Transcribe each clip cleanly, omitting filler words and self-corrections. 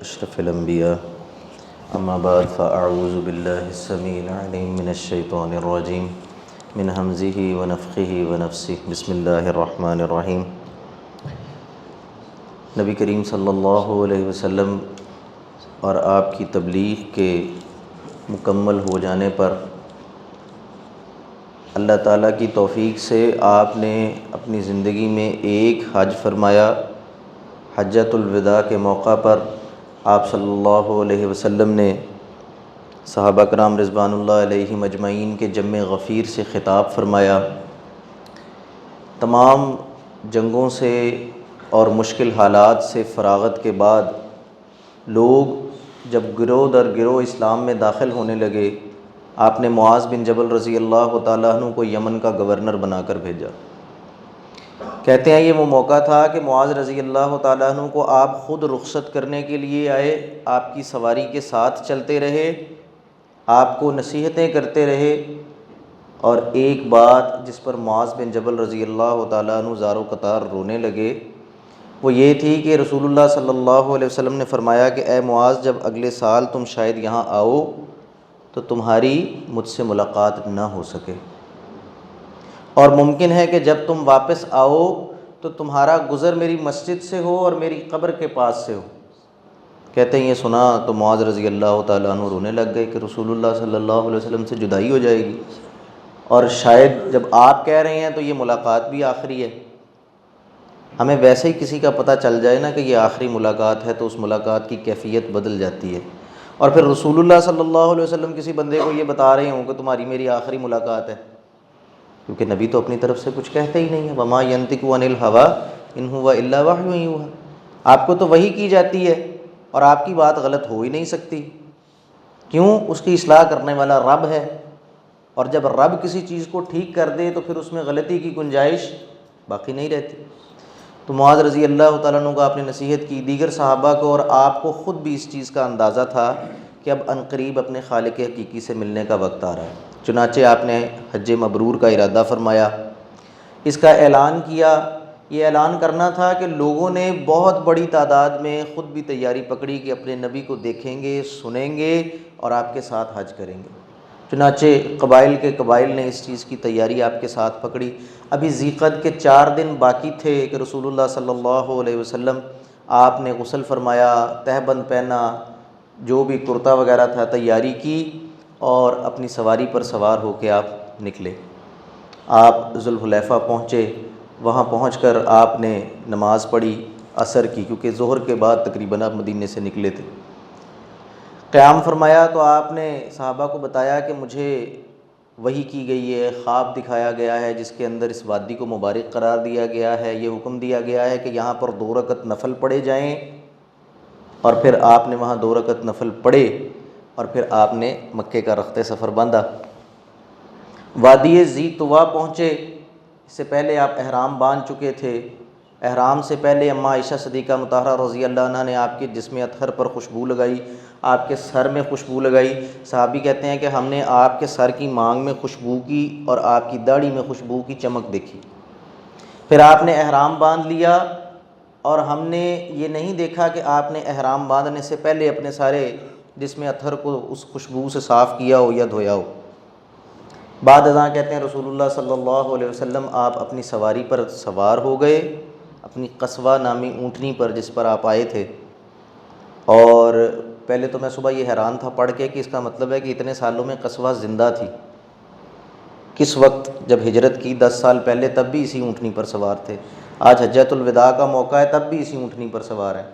اشرف الانبیاء اما بعد فاعوذ باللہ السمیع العلیم من الشیطان الرجیم من ہمزہ ونفخہ ونفثہ بسم اللہ الرحمن الرحیم۔ نبی کریم صلی اللہ علیہ وسلم اور آپ کی تبلیغ کے مکمل ہو جانے پر اللہ تعالیٰ کی توفیق سے آپ نے اپنی زندگی میں ایک حج فرمایا۔ حجۃ الوداع کے موقع پر آپ صلی اللہ علیہ وسلم نے صحابہ کرام رضوان اللہ علیہم اجمعین کے جمع غفیر سے خطاب فرمایا۔ تمام جنگوں سے اور مشکل حالات سے فراغت کے بعد لوگ جب گروہ در گروہ اسلام میں داخل ہونے لگے، آپ نے معاذ بن جبل رضی اللہ تعالیٰ عنہ کو یمن کا گورنر بنا کر بھیجا۔ کہتے ہیں یہ وہ موقع تھا کہ معاذ رضی اللہ تعالیٰ عنہ کو آپ خود رخصت کرنے کے لیے آئے، آپ کی سواری کے ساتھ چلتے رہے، آپ کو نصیحتیں کرتے رہے، اور ایک بات جس پر معاذ بن جبل رضی اللہ تعالیٰ عنہ زار و قطار رونے لگے وہ یہ تھی کہ رسول اللہ صلی اللہ علیہ وسلم نے فرمایا کہ اے معاذ، جب اگلے سال تم شاید یہاں آؤ تو تمہاری مجھ سے ملاقات نہ ہو سکے، اور ممکن ہے کہ جب تم واپس آؤ تو تمہارا گزر میری مسجد سے ہو اور میری قبر کے پاس سے ہو۔ کہتے ہیں یہ سنا تو معاذ رضی اللہ تعالیٰ عنہ رونے لگ گئے کہ رسول اللہ صلی اللہ علیہ وسلم سے جدائی ہو جائے گی، اور شاید جب آپ کہہ رہے ہیں تو یہ ملاقات بھی آخری ہے۔ ہمیں ویسے ہی کسی کا پتہ چل جائے نا کہ یہ آخری ملاقات ہے تو اس ملاقات کی کیفیت بدل جاتی ہے، اور پھر رسول اللہ صلی اللہ علیہ وسلم کسی بندے کو یہ بتا رہے ہوں کہ تمہاری میری آخری ملاقات ہے، کیونکہ نبی تو اپنی طرف سے کچھ کہتے ہی نہیں ہے۔ وما ينطق عن الهوى ان هو الا وحی یوحی، آپ کو تو وحی کی جاتی ہے اور آپ کی بات غلط ہو ہی نہیں سکتی، کیوں؟ اس کی اصلاح کرنے والا رب ہے، اور جب رب کسی چیز کو ٹھیک کر دے تو پھر اس میں غلطی کی گنجائش باقی نہیں رہتی۔ تو معاذ رضی اللہ تعالیٰ عنہ کو آپ نے نصیحت کی، دیگر صحابہ کو اور آپ کو خود بھی اس چیز کا اندازہ تھا کہ اب عنقریب اپنے خالق حقیقی سے ملنے کا وقت آ رہا ہے۔ چنانچہ آپ نے حج مبرور کا ارادہ فرمایا، اس کا اعلان کیا۔ یہ اعلان کرنا تھا کہ لوگوں نے بہت بڑی تعداد میں خود بھی تیاری پکڑی کہ اپنے نبی کو دیکھیں گے، سنیں گے اور آپ کے ساتھ حج کریں گے۔ چنانچہ قبائل کے قبائل نے اس چیز کی تیاری آپ کے ساتھ پکڑی۔ ابھی ذی القعدہ کے 4 دن باقی تھے کہ رسول اللہ صلی اللہ علیہ وسلم آپ نے غسل فرمایا، تہبند پہنا، جو بھی کرتا وغیرہ تھا تیاری کی، اور اپنی سواری پر سوار ہو کے آپ نکلے۔ آپ ذوالحلیفہ پہنچے، وہاں پہنچ کر آپ نے نماز پڑھی عصر کی، کیونکہ ظہر کے بعد تقریباً آپ مدینے سے نکلے تھے۔ قیام فرمایا تو آپ نے صحابہ کو بتایا کہ مجھے وحی کی گئی ہے، خواب دکھایا گیا ہے جس کے اندر اس وادی کو مبارک قرار دیا گیا ہے، یہ حکم دیا گیا ہے کہ یہاں پر 2 رکعت نفل پڑھے جائیں، اور پھر آپ نے وہاں 2 رکعت نفل پڑھے، اور پھر آپ نے مکے کا رخت سفر باندھا۔ وادی ذی طویٰ پہنچے، اس سے پہلے آپ احرام باندھ چکے تھے۔ احرام سے پہلے اماں عائشہ صدیقہ مطہرہ رضی اللہ عنہ نے آپ کے جسم اطہر پر خوشبو لگائی، آپ کے سر میں خوشبو لگائی۔ صحابی کہتے ہیں کہ ہم نے آپ کے سر کی مانگ میں خوشبو کی اور آپ کی داڑھی میں خوشبو کی چمک دیکھی۔ پھر آپ نے احرام باندھ لیا، اور ہم نے یہ نہیں دیکھا کہ آپ نے احرام باندھنے سے پہلے اپنے سارے جسم اطہر کو اس خوشبو سے صاف کیا ہو یا دھویا ہو۔ بعد ازاں کہتے ہیں رسول اللہ صلی اللہ علیہ وسلم آپ اپنی سواری پر سوار ہو گئے، اپنی قصوہ نامی اونٹنی پر جس پر آپ آئے تھے، اور پہلے تو میں صبح یہ حیران تھا پڑھ کے کہ اس کا مطلب ہے کہ اتنے سالوں میں قصوہ زندہ تھی۔ کس وقت جب ہجرت کی 10 سال پہلے تب بھی اسی اونٹنی پر سوار تھے، آج حجۃ الوداع کا موقع ہے تب بھی اسی اونٹنی پر سوار ہیں۔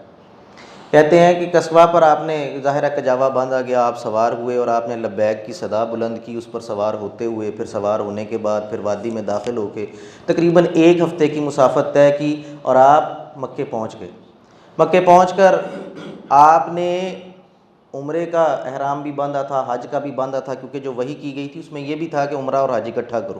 کہتے ہیں کہ قصوہ پر آپ نے ظاہرہ کجاوا باندھا گیا، آپ سوار ہوئے اور آپ نے لبیک کی صدا بلند کی، اس پر سوار ہوتے ہوئے، پھر سوار ہونے کے بعد پھر وادی میں داخل ہو کے تقریباً 1 ہفتے کی مسافت طے کی، اور آپ مکے پہنچ گئے۔ مکے پہنچ کر آپ نے عمرے کا احرام بھی باندھا تھا، حج کا بھی باندھا تھا، کیونکہ جو وحی کی گئی تھی اس میں یہ بھی تھا کہ عمرہ اور حج اکٹھا کرو۔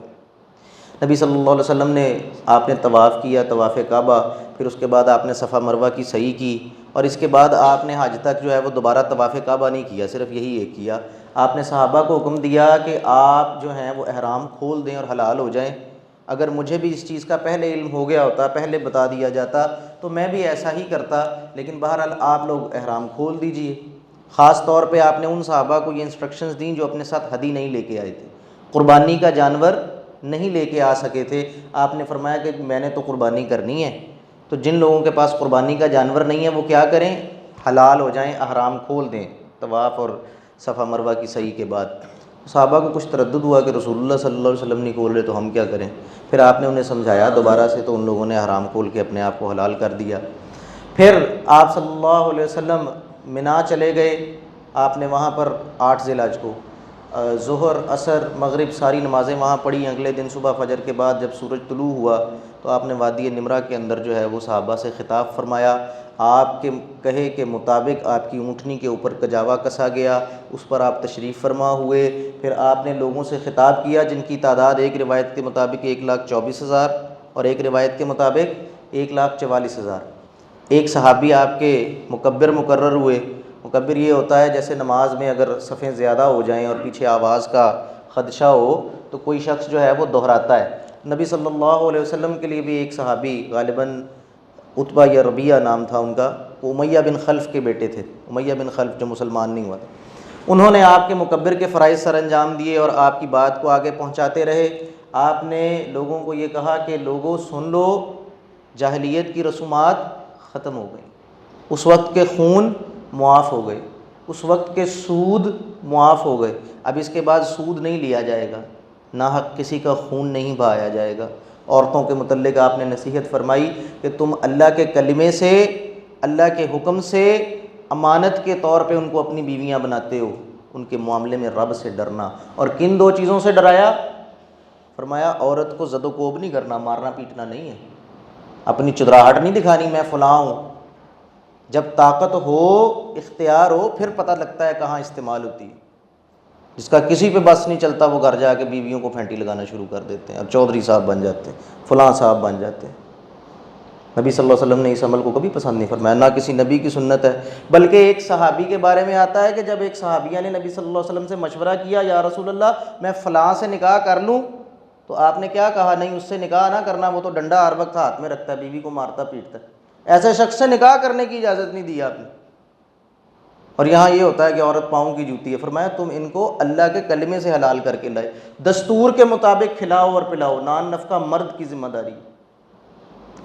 نبی صلی اللہ علیہ وسلم نے آپ نے طواف کیا، طواف کعبہ، پھر اس کے بعد آپ نے صفا مروہ کی سعی کی، اور اس کے بعد آپ نے حج تک جو ہے وہ دوبارہ طواف کعبہ نہیں کیا، صرف یہی ایک کیا۔ آپ نے صحابہ کو حکم دیا کہ آپ جو ہیں وہ احرام کھول دیں اور حلال ہو جائیں۔ اگر مجھے بھی اس چیز کا پہلے علم ہو گیا ہوتا، پہلے بتا دیا جاتا تو میں بھی ایسا ہی کرتا، لیکن بہرحال آپ لوگ احرام کھول دیجئے۔ خاص طور پہ آپ نے ان صحابہ کو یہ انسٹرکشنز دیں جو اپنے ساتھ ہدی نہیں لے کے آئے تھے، قربانی کا جانور نہیں لے کے آ سکے تھے۔ آپ نے فرمایا کہ میں نے تو قربانی کرنی ہے، تو جن لوگوں کے پاس قربانی کا جانور نہیں ہے وہ کیا کریں، حلال ہو جائیں، احرام کھول دیں طواف اور صفا مروہ کی سعی کے بعد۔ صحابہ کو کچھ تردد ہوا کہ رسول اللہ صلی اللہ علیہ وسلم نہیں کھول رہے تو ہم کیا کریں؟ پھر آپ نے انہیں سمجھایا دوبارہ سے، تو ان لوگوں نے احرام کھول کے اپنے آپ کو حلال کر دیا۔ پھر آپ صلی اللہ علیہ وسلم منا چلے گئے، آپ نے وہاں پر 8 ذی الحج کو ظہر، عصر، مغرب ساری نمازیں وہاں پڑھی۔ اگلے دن صبح فجر کے بعد جب سورج طلوع ہوا تو آپ نے وادی نمرہ کے اندر جو ہے وہ صحابہ سے خطاب فرمایا۔ آپ کے کہے کے مطابق آپ کی اونٹنی کے اوپر کجاوا کسا گیا، اس پر آپ تشریف فرما ہوئے۔ پھر آپ نے لوگوں سے خطاب کیا جن کی تعداد ایک روایت کے مطابق 1,24,000 اور ایک روایت کے مطابق 1,44,000۔ ایک صحابی آپ کے مکبر مقرر ہوئے۔ مکبر یہ ہوتا ہے جیسے نماز میں اگر صفیں زیادہ ہو جائیں اور پیچھے آواز کا خدشہ ہو تو کوئی شخص جو ہے وہ دہراتا ہے۔ نبی صلی اللہ علیہ وسلم کے لیے بھی ایک صحابی، غالباً عتبہ یا ربیعہ نام تھا ان کا، وہ امیہ بن خلف کے بیٹے تھے، امیہ بن خلف جو مسلمان نہیں ہوا تھا۔ انہوں نے آپ کے مکبر کے فرائض سر انجام دیے اور آپ کی بات کو آگے پہنچاتے رہے۔ آپ نے لوگوں کو یہ کہا کہ لوگوں سن لو، جاہلیت کی رسومات ختم ہو گئی، اس وقت کے خون معاف ہو گئے، اس وقت کے سود معاف ہو گئے، اب اس کے بعد سود نہیں لیا جائے گا، ناحق کسی کا خون نہیں بہایا جائے گا۔ عورتوں کے متعلق آپ نے نصیحت فرمائی کہ تم اللہ کے کلمے سے، اللہ کے حکم سے امانت کے طور پہ ان کو اپنی بیویاں بناتے ہو، ان کے معاملے میں رب سے ڈرنا۔ اور کن 2 چیزوں سے ڈرایا؟ فرمایا عورت کو زد و کوب نہیں کرنا، مارنا پیٹنا نہیں ہے، اپنی چدراہٹ نہیں دکھانی میں فلاں ہوں۔ جب طاقت ہو، اختیار ہو، پھر پتہ لگتا ہے کہاں استعمال ہوتی ہے۔ جس کا کسی پہ بس نہیں چلتا وہ گھر جا کے بیویوں کو پھینٹی لگانا شروع کر دیتے ہیں، اب چودھری صاحب بن جاتے ہیں، فلاں صاحب بن جاتے ہیں۔ نبی صلی اللہ علیہ وسلم نے اس عمل کو کبھی پسند نہیں فرمایا، نہ کسی نبی کی سنت ہے۔ بلکہ ایک صحابی کے بارے میں آتا ہے کہ جب ایک صحابیہ نے نبی صلی اللہ علیہ وسلم سے مشورہ کیا، یا رسول اللہ میں فلاں سے نکاح کر لوں، تو آپ نے کیا کہا؟ نہیں، اس سے نکاح نہ کرنا، وہ تو ڈنڈا ہر وقت ہاتھ میں رکھتا ہے، بیوی کو مارتا پیٹتا ہے، ایسے شخص سے نکاح کرنے کی اجازت نہیں دی آپ نے۔ اور یہاں یہ ہوتا ہے کہ عورت پاؤں کی جوتی ہے، فرمایا تم ان کو اللہ کے کلمے سے حلال کر کے لائے، دستور کے مطابق کھلاؤ اور پلاؤ، نان نفقہ مرد کی ذمہ داری۔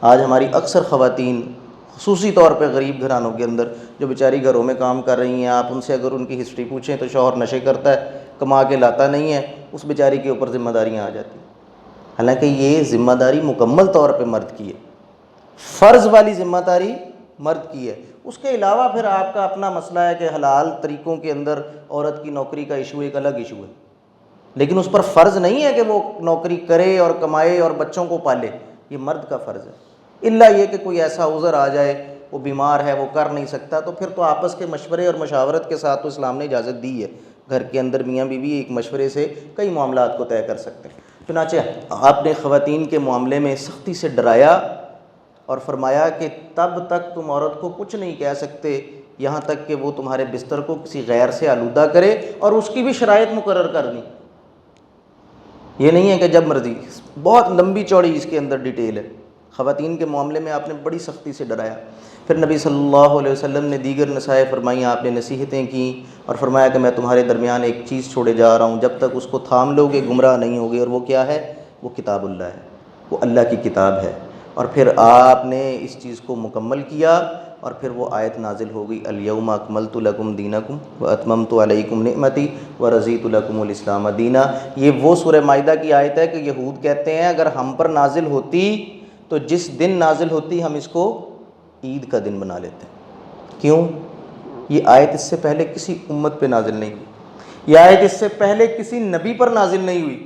آج ہماری اکثر خواتین خصوصی طور پہ غریب گھرانوں کے اندر جو بیچاری گھروں میں کام کر رہی ہیں، آپ ان سے اگر ان کی ہسٹری پوچھیں تو شوہر نشے کرتا ہے، کما کے لاتا نہیں ہے، اس بیچاری کے اوپر ذمہ داریاں آ جاتی ہیں۔ حالانکہ یہ ذمہ داری مکمل طور پہ مرد کی ہے، فرض والی ذمہ داری مرد کی ہے۔ اس کے علاوہ پھر آپ کا اپنا مسئلہ ہے کہ حلال طریقوں کے اندر عورت کی نوکری کا ایشو ایک الگ ایشو ہے، لیکن اس پر فرض نہیں ہے کہ وہ نوکری کرے اور کمائے اور بچوں کو پالے، یہ مرد کا فرض ہے۔ الا یہ کہ کوئی ایسا عذر آ جائے، وہ بیمار ہے، وہ کر نہیں سکتا، تو پھر تو آپس کے مشورے اور مشاورت کے ساتھ تو اسلام نے اجازت دی ہے، گھر کے اندر میاں بیوی ایک مشورے سے کئی معاملات کو طے کر سکتے ہیں۔ چنانچہ آپ نے خواتین کے معاملے میں سختی سے ڈرایا اور فرمایا کہ تب تک تم عورت کو کچھ نہیں کہہ سکتے یہاں تک کہ وہ تمہارے بستر کو کسی غیر سے آلودہ کرے، اور اس کی بھی شرائط مقرر کر دیں۔ یہ نہیں ہے کہ جب مرضی، بہت لمبی چوڑی اس کے اندر ڈیٹیل ہے۔ خواتین کے معاملے میں آپ نے بڑی سختی سے ڈرایا۔ پھر نبی صلی اللہ علیہ وسلم نے دیگر نصائح فرمائیں، آپ نے نصیحتیں کیں اور فرمایا کہ میں تمہارے درمیان ایک چیز چھوڑے جا رہا ہوں، جب تک اس کو تھام لو گے گمراہ نہیں ہوگے، اور وہ کیا ہے؟ وہ کتاب اللہ ہے، وہ اللہ کی کتاب ہے۔ اور پھر آپ نے اس چیز کو مکمل کیا، اور پھر وہ آیت نازل ہو گئی، الیوم اکملت لکم دینکم واتممت علیکم نعمتی ورضیت لکم الاسلام دینا۔ یہ وہ سورہ مائدہ کی آیت ہے کہ یہود کہتے ہیں اگر ہم پر نازل ہوتی تو جس دن نازل ہوتی ہم اس کو عید کا دن بنا لیتے۔ کیوں؟ یہ آیت اس سے پہلے کسی امت پہ نازل نہیں ہوئی، یہ آیت اس سے پہلے کسی نبی پر نازل نہیں ہوئی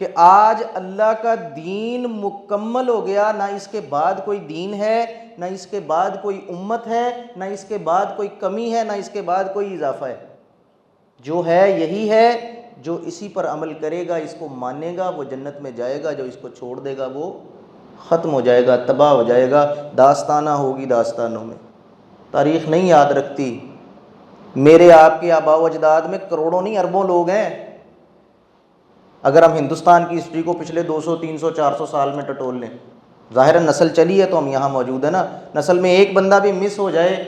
کہ آج اللہ کا دین مکمل ہو گیا، نہ اس کے بعد کوئی دین ہے، نہ اس کے بعد کوئی امت ہے، نہ اس کے بعد کوئی کمی ہے، نہ اس کے بعد کوئی اضافہ ہے، جو ہے یہی ہے۔ جو اسی پر عمل کرے گا، اس کو مانے گا، وہ جنت میں جائے گا، جو اس کو چھوڑ دے گا وہ ختم ہو جائے گا، تباہ ہو جائے گا، داستانہ ہوگی داستانوں میں۔ تاریخ نہیں یاد رکھتی، میرے آپ کے آباء و اجداد میں کروڑوں نہیں اربوں لوگ ہیں۔ اگر ہم ہندوستان کی ہسٹری کو پچھلے 200 300 400 سال میں ٹٹول لیں، ظاہراً نسل چلی ہے تو ہم یہاں موجود ہیں نا. نسل میں ایک بندہ بھی مس ہو جائے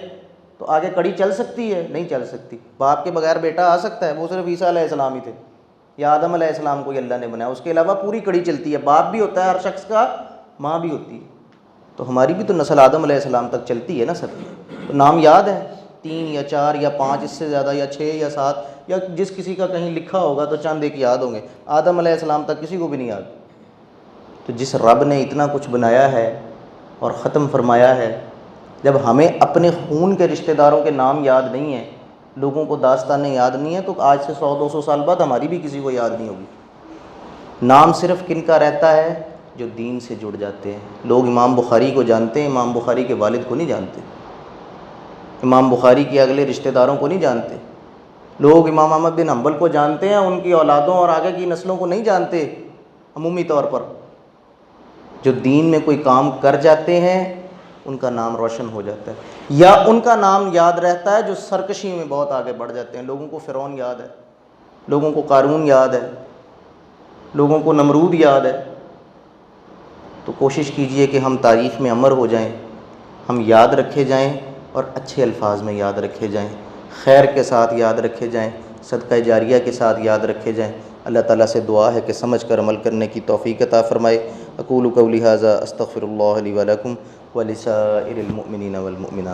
تو آگے کڑی چل سکتی ہے؟ نہیں چل سکتی. باپ کے بغیر بیٹا آ سکتا ہے؟ وہ صرف عیسیٰ علیہ السلام ہی تھے یا آدم علیہ السلام کو اللہ نے بنایا. اس کے علاوہ پوری کڑی چلتی ہے. باپ بھی ہوتا ہے ہر شخص کا, ماں بھی ہوتی ہے. تو ہماری بھی تو نسل آدم علیہ السلام تک چلتی ہے نا سب کی. تو نام یاد ہے 3 یا 4 یا 5 اس سے زیادہ یا 6 یا 7, یا جس کسی کا کہیں لکھا ہوگا تو چند ایک یاد ہوں گے. آدم علیہ السلام تک کسی کو بھی نہیں یاد. تو جس رب نے اتنا کچھ بنایا ہے اور ختم فرمایا ہے, جب ہمیں اپنے خون کے رشتہ داروں کے نام یاد نہیں ہیں, لوگوں کو داستانیں یاد نہیں ہیں, تو آج سے 100-200 سال بعد ہماری بھی کسی کو یاد نہیں ہوگی. نام صرف کن کا رہتا ہے؟ جو دین سے جڑ جاتے ہیں. لوگ امام بخاری کو جانتے ہیں, امام بخاری کے والد کو نہیں جانتے. امام بخاری کے اگلے رشتہ داروں کو نہیں جانتے. لوگ امام احمد بن حنبل کو جانتے ہیں, ان کی اولادوں اور آگے کی نسلوں کو نہیں جانتے عمومی طور پر. جو دین میں کوئی کام کر جاتے ہیں ان کا نام روشن ہو جاتا ہے, یا ان کا نام یاد رہتا ہے جو سرکشی میں بہت آگے بڑھ جاتے ہیں. لوگوں کو فرعون یاد ہے, لوگوں کو قارون یاد ہے, لوگوں کو نمرود یاد ہے. تو کوشش کیجئے کہ ہم تاریخ میں امر ہو جائیں, ہم یاد رکھے جائیں اور اچھے الفاظ میں یاد رکھے جائیں, خیر کے ساتھ یاد رکھے جائیں, صدقہ جاریہ کے ساتھ یاد رکھے جائیں. اللہ تعالیٰ سے دعا ہے کہ سمجھ کر عمل کرنے کی توفیق عطا فرمائے. اقول قولی ھذا استغفر اللہ لی ولکم ولسائر المؤمنین والمؤمنات.